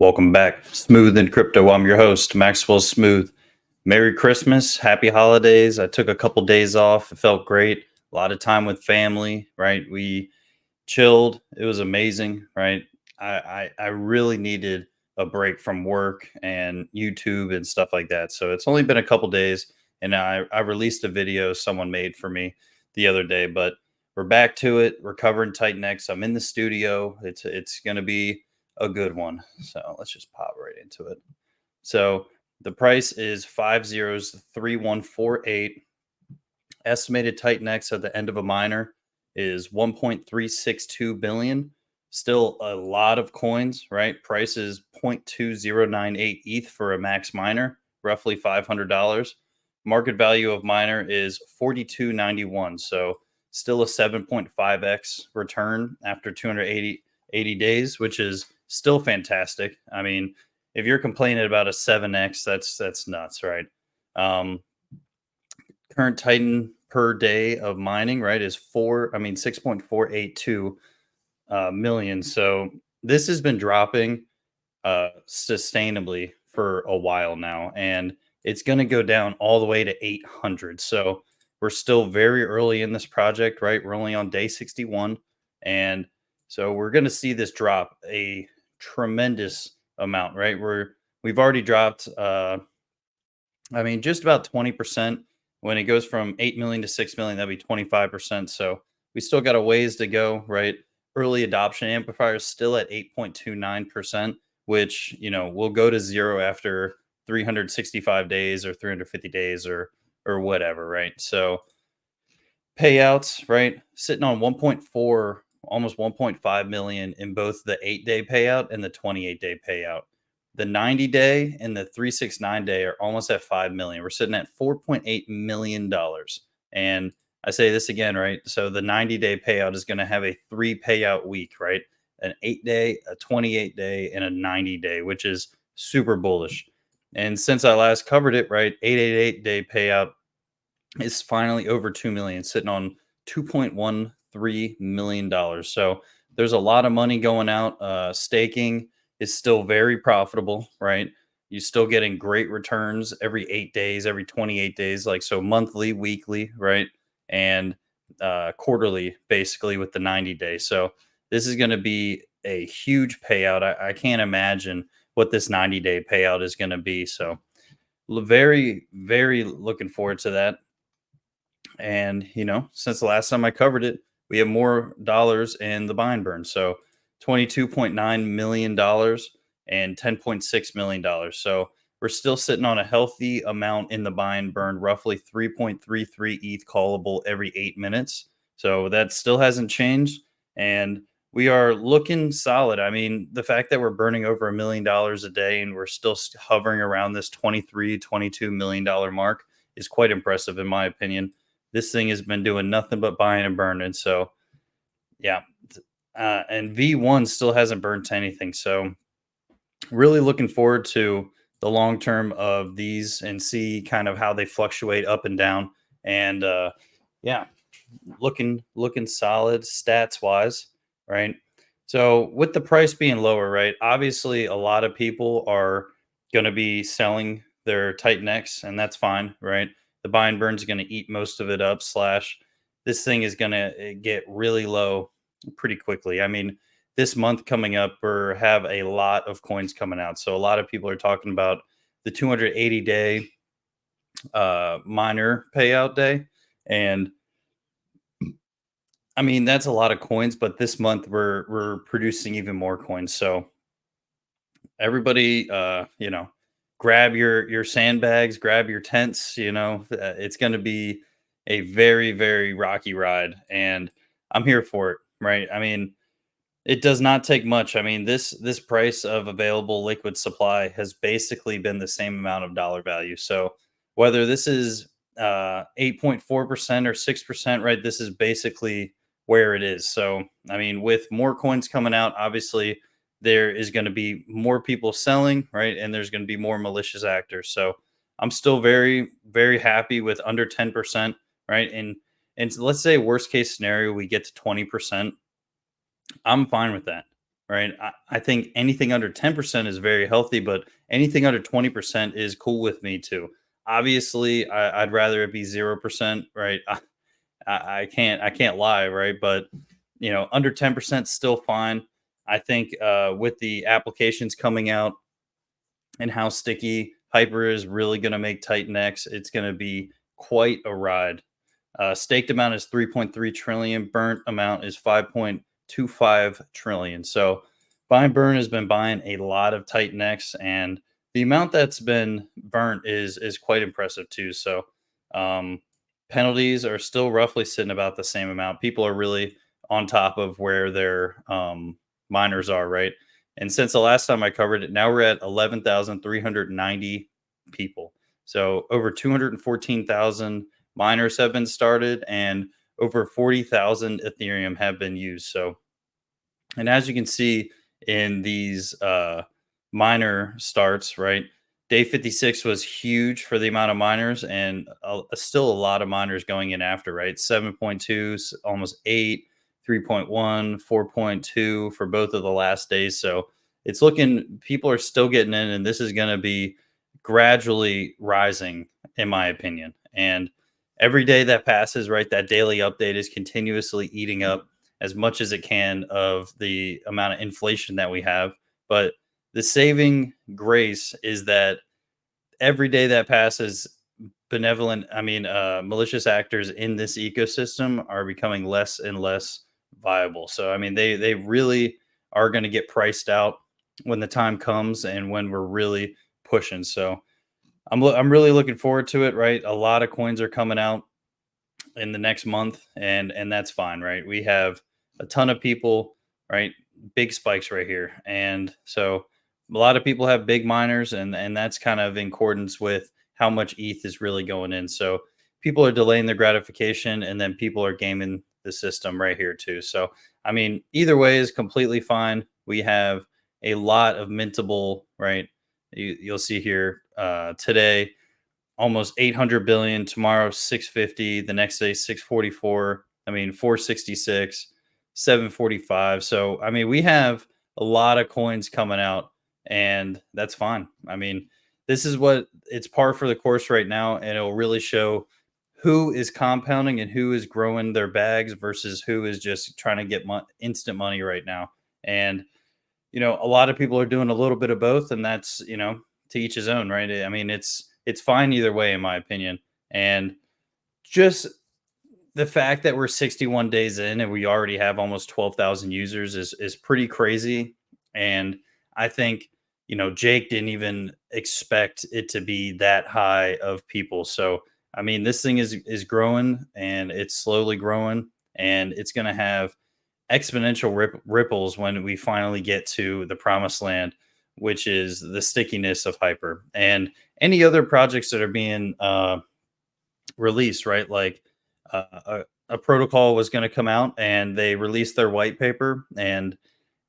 Welcome back. Smooth and Crypto. I'm your host, Maxwell Smooth. Merry Christmas. Happy holidays. I took a couple days off. It felt great. A lot of time with family, right? We chilled. It was amazing, right? I really needed a break from work and YouTube and stuff like that. So it's only been a couple days, and I released a video someone made for me the other day, but we're back to it. We're covering Titan X. I'm in the studio. It's gonna be a good one. So let's just pop right into it. So the price is 503148. Estimated Titan X at the end of a miner is 1.362 billion. Still a lot of coins, right? Price is 0.2098 ETH for a max miner, roughly $500. Market value of miner is 42.91. So still a 7.5x return after 280 days, which is still fantastic. I mean, if you're complaining about a 7x, that's nuts, right? Um, Current Titan per day of mining, right, is 6.482 million. So this has been dropping sustainably for a while now, and it's going to go down all the way to 800. So we're still very early in this project, right? We're only on day 61, and so we're going to see this drop a tremendous amount, right? We've already dropped just about 20%. When it goes from 8 million to 6 million, that'd be 25%. So we still got a ways to go, right? Early adoption amplifier is still at 8.29%, which, will go to zero after 365 days or 350 days or whatever, right? So payouts, right? Sitting on 1.4, almost 1.5 million in both the 8-day payout and the 28-day payout. The 90-day and the 369-day are almost at 5 million. We're sitting at 4.8 million dollars. And I say this again, right? So the 90-day payout is going to have a 3 payout week, right? An 8-day, a 28-day, and a 90-day, which is super bullish. And since I last covered it, right, 888-day payout is finally over 2 million, sitting on 2.13 million dollars. So there's a lot of money going out. Staking is still very profitable, right? You're still getting great returns every 8 days, every 28 days, like so monthly, weekly, right? And quarterly, basically, with the 90 days. So this is going to be a huge payout. I can't imagine what this 90-day payout is going to be. So very, very looking forward to that. And, since the last time I covered it, we have more dollars in the bind burn. So $22.9 million and $10.6 million. So we're still sitting on a healthy amount in the bind burn, roughly 3.33 ETH callable every 8 minutes. So that still hasn't changed. And we are looking solid. I mean, the fact that we're burning over $1 million a day and we're still hovering around this 23, $22 million mark is quite impressive, in my opinion. This thing has been doing nothing but buying and burning. So yeah, and V1 still hasn't burned to anything. So really looking forward to the long term of these and see kind of how they fluctuate up and down. And yeah, looking solid stats wise, right? So with the price being lower, right? Obviously, a lot of people are going to be selling their Titan X, and that's fine, right? The buy and burn is going to eat most of it up. Slash, this thing is going to get really low pretty quickly. I mean, this month coming up, we have a lot of coins coming out. So a lot of people are talking about the 280-day miner payout day, and I mean, that's a lot of coins, but this month we're producing even more coins. So everybody, grab your sandbags, grab your tents. It's going to be a very very rocky ride, and I'm here for it. Right? I mean, it does not take much. I mean, this price of available liquid supply has basically been the same amount of dollar value. So whether this is 8.4% or 6%, right? This is basically where it is. So I mean, with more coins coming out, obviously there is going to be more people selling, right? And there's going to be more malicious actors. So I'm still very, very happy with under 10%, right? And let's say worst case scenario, we get to 20%. I'm fine with that. right? I think anything under 10% is very healthy, but anything under 20% is cool with me too. Obviously, I'd rather it be 0%, right? I can't lie, right? But under 10% still fine. I think with the applications coming out and how sticky Hyper is really going to make Titan X, it's going to be quite a ride. Staked amount is 3.3 trillion. Burnt amount is 5.25 trillion. So, buy and burn has been buying a lot of Titan X, and the amount that's been burnt is quite impressive too. So, um, penalties are still roughly sitting about the same amount. People are really on top of where their miners are, right? And since the last time I covered it, now we're at 11,390 people. So over 214,000 miners have been started and over 40,000 Ethereum have been used. So, and as you can see in these miner starts, right? Day 56 was huge for the amount of miners, and still a lot of miners going in after, right? 7.2, almost 8, 3.1, 4.2 for both of the last days. So it's looking, people are still getting in, and this is going to be gradually rising, in my opinion. And every day that passes, right, that daily update is continuously eating up as much as it can of the amount of inflation that we have. But the saving grace is that every day that passes, malicious actors in this ecosystem are becoming less and less viable. So, I mean, they really are going to get priced out when the time comes and when we're really pushing. So, I'm really looking forward to it. Right, a lot of coins are coming out in the next month, and that's fine, right? We have a ton of people, right? Big spikes right here. And so a lot of people have big miners, and that's kind of in accordance with how much ETH is really going in. So people are delaying their gratification, and then people are gaming the system right here too. So I mean, either way is completely fine. We have a lot of mintable, right? You'll see here today almost 800 billion, tomorrow 650, the next day 644, 466, 745. So I mean, we have a lot of coins coming out, and that's fine. I mean, this is what it's par for the course right now, and it'll really show who is compounding and who is growing their bags versus who is just trying to get instant money right now. And a lot of people are doing a little bit of both, and that's, to each his own, right? I mean, it's fine either way, in my opinion. And just the fact that we're 61 days in and we already have almost 12,000 users is pretty crazy. And I think, Jake didn't even expect it to be that high of people. So, I mean, this thing is growing, and it's slowly growing, and it's going to have exponential ripples when we finally get to the promised land, which is the stickiness of Hyper and any other projects that are being released, right? Like a protocol was going to come out, and they released their white paper, and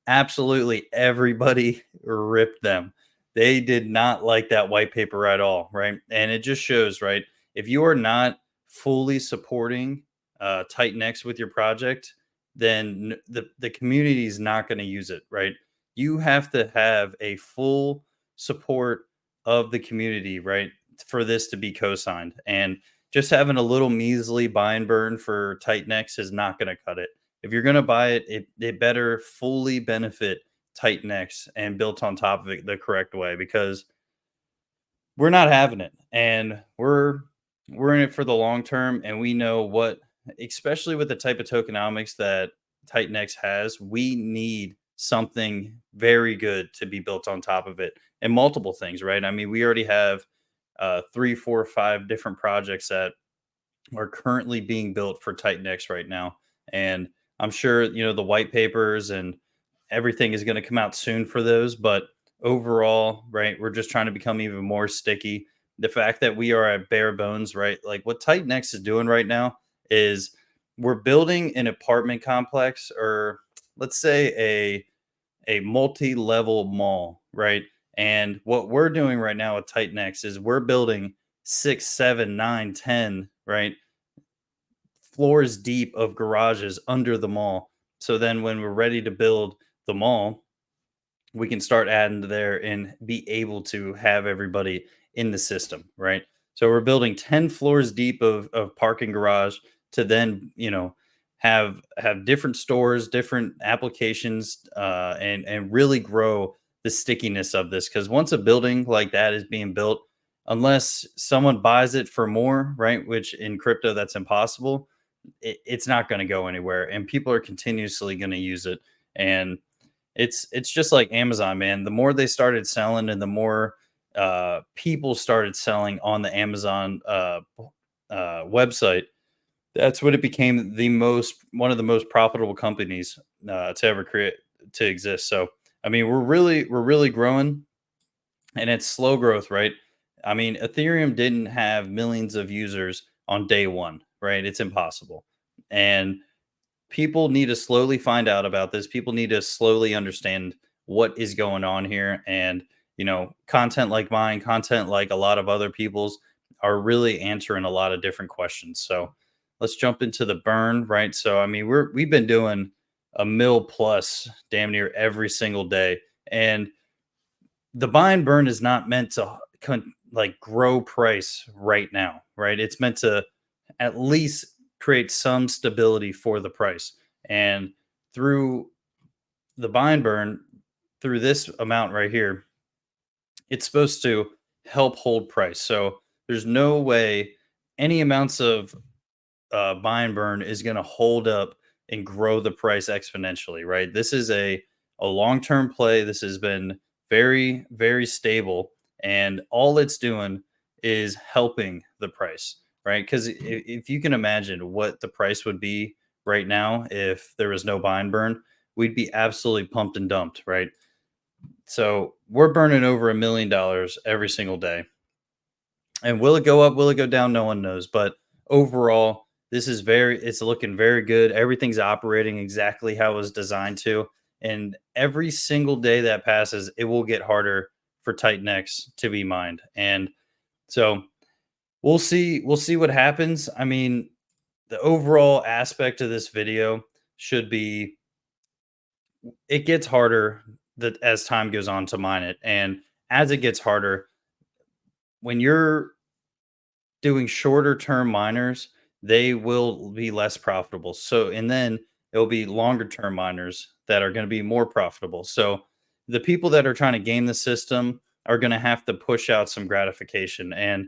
absolutely everybody ripped them. They did not like that white paper at all, right? And it just shows, right? If you are not fully supporting Titan X with your project, then the community is not going to use it, right? You have to have a full support of the community, right, for this to be co-signed. And just having a little measly buy and burn for Titan X is not going to cut it. If you're going to buy it, it better fully benefit Titan X and built on top of it the correct way, because we're not having it, and we're in it for the long term, and we know what, especially with the type of tokenomics that Titan X has, we need something very good to be built on top of it, and multiple things, right? I mean, we already have 3, 4, 5 different projects that are currently being built for Titan X right now. And I'm sure, the white papers and everything is going to come out soon for those. But overall, right, we're just trying to become even more sticky. The fact that we are at bare bones, right? Like what Titan X is doing right now is we're building an apartment complex, or let's say a multi-level mall, right? And what we're doing right now with Titan X is we're building 6, 7, 9, 10, right, floors deep of garages under the mall. So then when we're ready to build the mall, we can start adding to there and be able to have everybody in the system, right? So we're building 10 floors deep of parking garage to then, have different stores, different applications, and really grow the stickiness of this. Because once a building like that is being built, unless someone buys it for more, right? Which in crypto that's impossible, it's not going to go anywhere, and people are continuously going to use it. And it's just like Amazon, man. The more they started selling and the more people started selling on the Amazon website, that's when it became the most one of the most profitable companies to ever create to exist. So I mean, we're really growing, and it's slow growth, right? I mean, Ethereum didn't have millions of users on day one, right? It's impossible. And people need to slowly find out about this. People need to slowly understand what is going on here. And, content like mine, content like a lot of other people's are really answering a lot of different questions. So let's jump into the burn, right? So, I mean, we've been doing a mil plus damn near every single day. And the buy and burn is not meant to like grow price right now, right? It's meant to at least create some stability for the price. And through the buy and burn, through this amount right here, it's supposed to help hold price. So there's no way any amounts of buy and burn is going to hold up and grow the price exponentially, right? This is a long term play. This has been very very stable, and all it's doing is helping the price, right? Because if you can imagine what the price would be right now if there was no buy and burn, we'd be absolutely pumped and dumped, right? So we're burning over $1 million every single day, and will it go up? Will it go down? No one knows. But overall, it's looking very good. Everything's operating exactly how it was designed to. And every single day that passes, it will get harder for Titan X to be mined. And so we'll see what happens. I mean, the overall aspect of this video should be it gets harder that as time goes on to mine it. And as it gets harder, when you're doing shorter term miners, they will be less profitable. So, and then it'll be longer term miners that are going to be more profitable. So, the people that are trying to game the system are going to have to push out some gratification. And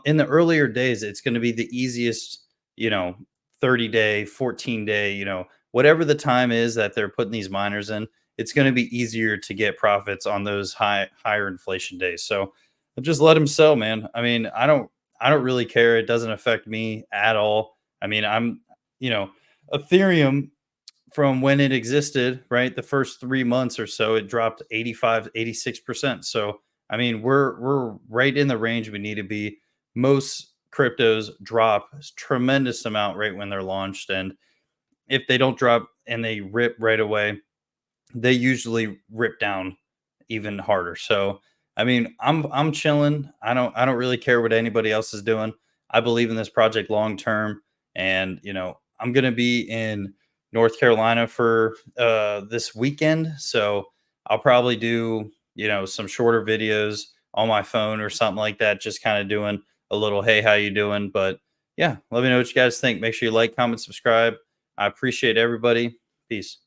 in the earlier days, it's going to be the easiest, you know, 30-day, 14-day, whatever the time is that they're putting these miners in, it's going to be easier to get profits on those higher inflation days. So, just let them sell, man. I mean, I don't really care. It doesn't affect me at all. I mean, you know, Ethereum from when it existed, right? The first 3 months or so, it dropped 85, 86%. So, I mean, we're right in the range we need to be. Most cryptos drop a tremendous amount right when they're launched, and if they don't drop and they rip right away, they usually rip down even harder. So, I mean, I'm chilling. I don't really care what anybody else is doing. I believe in this project long term, and I'm gonna be in North Carolina for this weekend, so I'll probably do some shorter videos on my phone or something like that, just kind of doing a little hey how you doing. But yeah, let me know what you guys think. Make sure you like, comment, subscribe. I appreciate everybody. Peace.